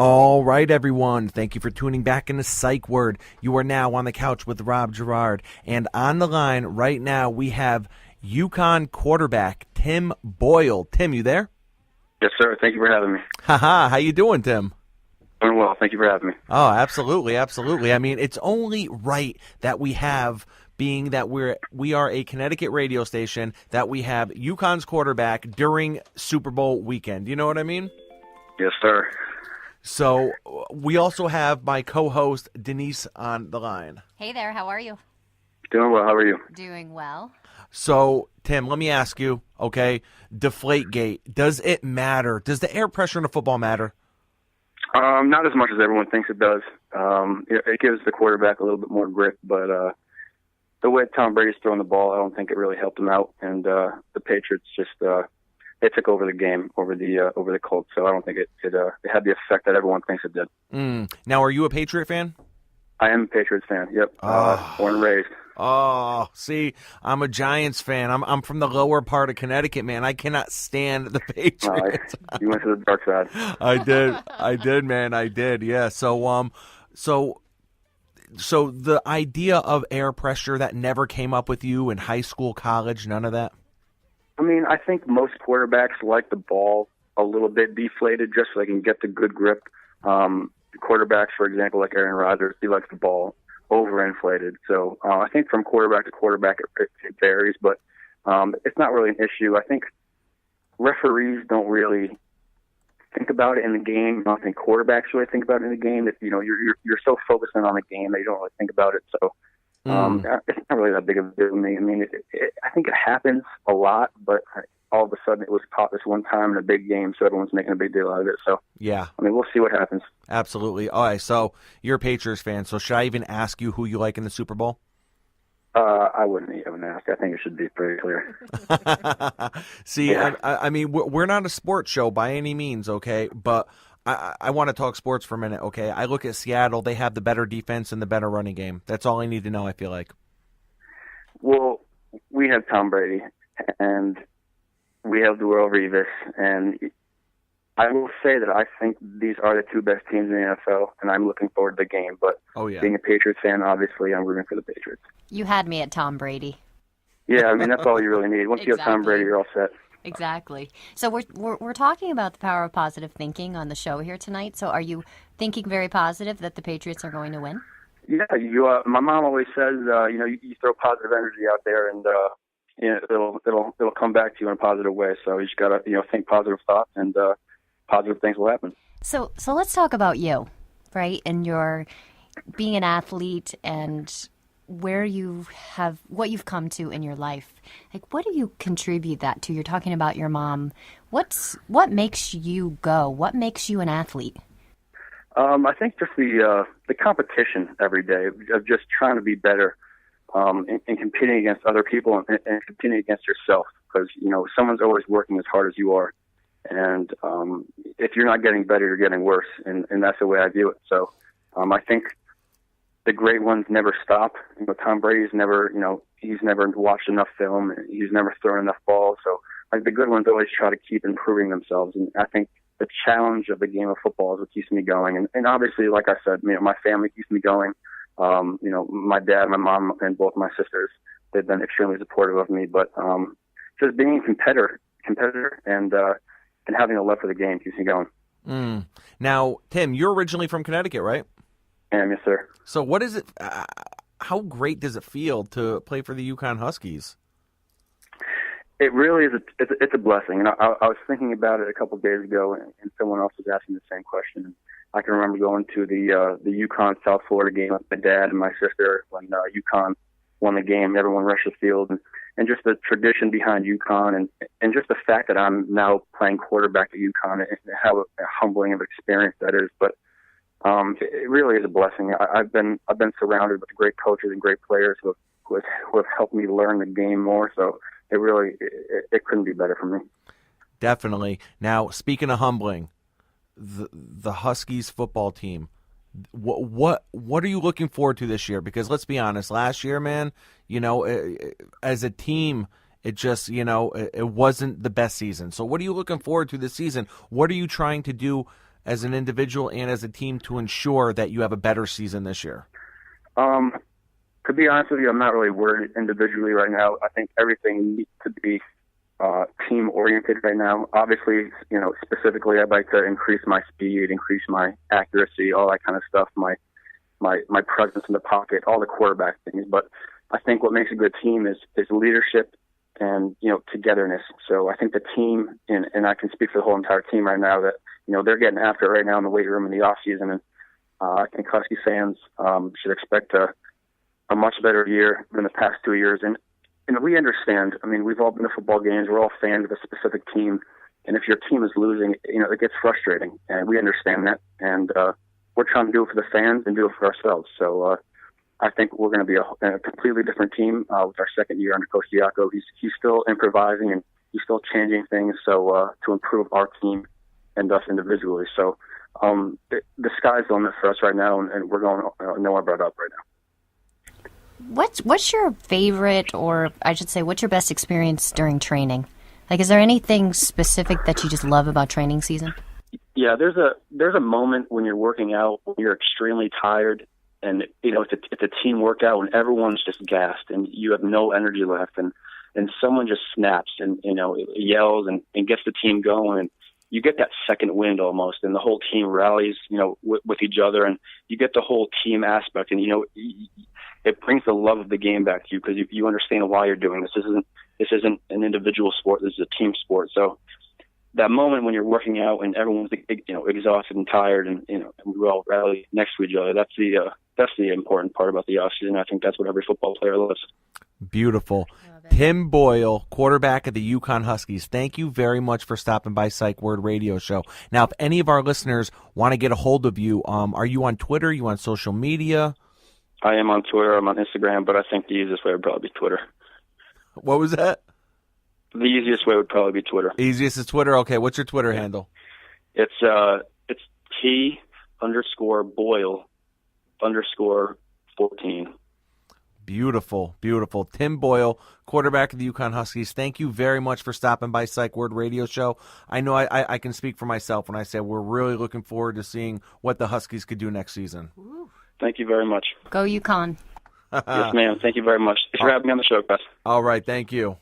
All right, everyone. Thank you for tuning back into Psych Word. You are now on the couch with Rob Gerard. And on the line right now, we have UConn quarterback Tim Boyle. Tim, you there? Yes, sir. Thank you for having me. Haha. How you doing, Tim? Doing well. Thank you for having me. Oh, absolutely, absolutely. I mean, it's only right that we have, being that we are a Connecticut radio station, that we have UConn's quarterback during Super Bowl weekend. You know what I mean? Yes, sir. So we also have my co-host Denise on the line. Hey there, how are you? Doing well. How are you? Doing well. So, Tim, let me ask you, okay, DeflateGate, does it matter? Does the air pressure in a football matter? Not as much as everyone thinks it does. It gives the quarterback a little bit more grip, but the way Tom Brady's throwing the ball, I don't think it really helped him out. And the Patriots just they took over the game over the Colts, so I don't think it had the effect that everyone thinks it did. Now, are you a Patriot fan? I am a Patriots fan. Yep, born and raised. Oh, see, I'm a Giants fan. I'm from the lower part of Connecticut, man. I cannot stand the Patriots. You went to the dark side. I did, man. I did. Yeah. So the idea of air pressure, that never came up with you in high school, college, none of that? I mean, I think most quarterbacks like the ball a little bit deflated just so they can get the good grip. Quarterbacks, for example, like Aaron Rodgers, he likes the ball overinflated. So I think from quarterback to quarterback it varies, but it's not really an issue. I think referees don't really think about it in the game. I don't think quarterbacks really think about it in the game. That you're so focused in on the game that you don't really think about it. So it's not really that big of a deal to me. I mean, I think it happens a lot, but all of a sudden it was caught this one time in a big game, so everyone's making a big deal out of it. So yeah, I mean, we'll see what happens. Absolutely. All right, so you're a Patriots fan, so should I even ask you who you like in the Super Bowl? I wouldn't even ask. I think it should be pretty clear. See, yeah. I mean, we're not a sports show by any means, okay? But I want to talk sports for a minute, okay? I look at Seattle. They have the better defense and the better running game. That's all I need to know, I feel like. Well, we have Tom Brady, and we have Boyle Revis, and I will say that I think these are the two best teams in the NFL, and I'm looking forward to the game. But being a Patriots fan, obviously, I'm rooting for the Patriots. You had me at Tom Brady. Yeah, I mean, that's all you really need. Once you have Tom Brady, you're all set. Exactly. So we're talking about the power of positive thinking on the show here tonight. So are you thinking very positive that the Patriots are going to win? Yeah, my mom always says, you throw positive energy out there, and it'll come back to you in a positive way. So you just gotta think positive thoughts, and positive things will happen. So let's talk about you, right? And your being an athlete and what you've come to in your life. Like, what do you contribute that to? You're talking about your mom. What makes you go? What makes you an athlete? I think just the competition every day of just trying to be better, and competing against other people and competing against yourself, because someone's always working as hard as you are, and if you're not getting better, you're getting worse, and that's the way I view it. So I think the great ones never stop. Tom Brady's never he's never watched enough film, he's never thrown enough balls. So like the good ones always try to keep improving themselves, and I think the challenge of the game of football is what keeps me going. And obviously, like I said, my family keeps me going. My dad, my mom, and both my sisters, they've been extremely supportive of me. But just being a competitor and having a love for the game keeps me going. Now, Tim, you're originally from Connecticut, right? Yes, sir. So what is it, how great does it feel to play for the Uconn Huskies? It really is. It's a blessing. And I was thinking about it a couple of days ago, and someone else was asking the same question. I can remember going to the Uconn South Florida game with my dad and my sister when Uconn won the game. Everyone rushed the field, and just the tradition behind Uconn, and just the fact that I'm now playing quarterback at Uconn, and how humbling of an experience that is. But it really is a blessing. I've been surrounded with great coaches and great players who have helped me learn the game more. So it couldn't be better for me. Definitely. Now, speaking of humbling, the Huskies football team, what are you looking forward to this year? Because let's be honest, last year, man, as a team, it just, it wasn't the best season. So what are you looking forward to this season? What are you trying to do as an individual and as a team to ensure that you have a better season this year? To be honest with you, I'm not really worried individually right now. I think everything needs to be team-oriented right now. Obviously, specifically, I'd like to increase my speed, increase my accuracy, all that kind of stuff, my presence in the pocket, all the quarterback things. But I think what makes a good team is leadership and, togetherness. So I think the team, and I can speak for the whole entire team right now, that, they're getting after it right now in the weight room in the off-season. And I think Husky fans should expect a much better year than the past 2 years. And we understand. I mean, we've all been to football games. We're all fans of a specific team. And if your team is losing, it gets frustrating. And we understand that. And we're trying to do it for the fans and do it for ourselves. So I think we're going to be a completely different team with our second year under Coach Diaco. He's still improvising and he's still changing things to improve our team and us individually. So the sky's the limit for us right now, and we're going nowhere but up right now. What's your favorite, or I should say, what's your best experience during training? Like, is there anything specific that you just love about training season? Yeah, there's a moment when you're working out, when you're extremely tired, and it's a team workout when everyone's just gassed and you have no energy left, and someone just snaps and yells and gets the team going, and you get that second wind almost, and the whole team rallies, with each other, and you get the whole team aspect, and it brings the love of the game back to you because you understand why you're doing this. This isn't an individual sport. This is a team sport. So that moment when you're working out and everyone's exhausted and tired, and we all rally next to each other, that's the important part about the offseason. I think that's what every football player loves. Beautiful. Tim Boyle, quarterback of the Uconn Huskies, thank you very much for stopping by Psych Word Radio Show. Now, if any of our listeners want to get a hold of you, are you on Twitter? Are you on social media? I am on Twitter. I'm on Instagram, but I think the easiest way would probably be Twitter. What was that? The easiest way would probably be Twitter. Easiest is Twitter? Okay, what's your Twitter handle? It's T_Boyle_14. Beautiful, beautiful. Tim Boyle, quarterback of the Uconn Huskies, thank you very much for stopping by Psych Word Radio Show. I know I can speak for myself when I say we're really looking forward to seeing what the Huskies could do next season. Thank you very much. Go UConn. Yes, ma'am. Thank you very much. Thanks for having me on the show, guys. All right, thank you.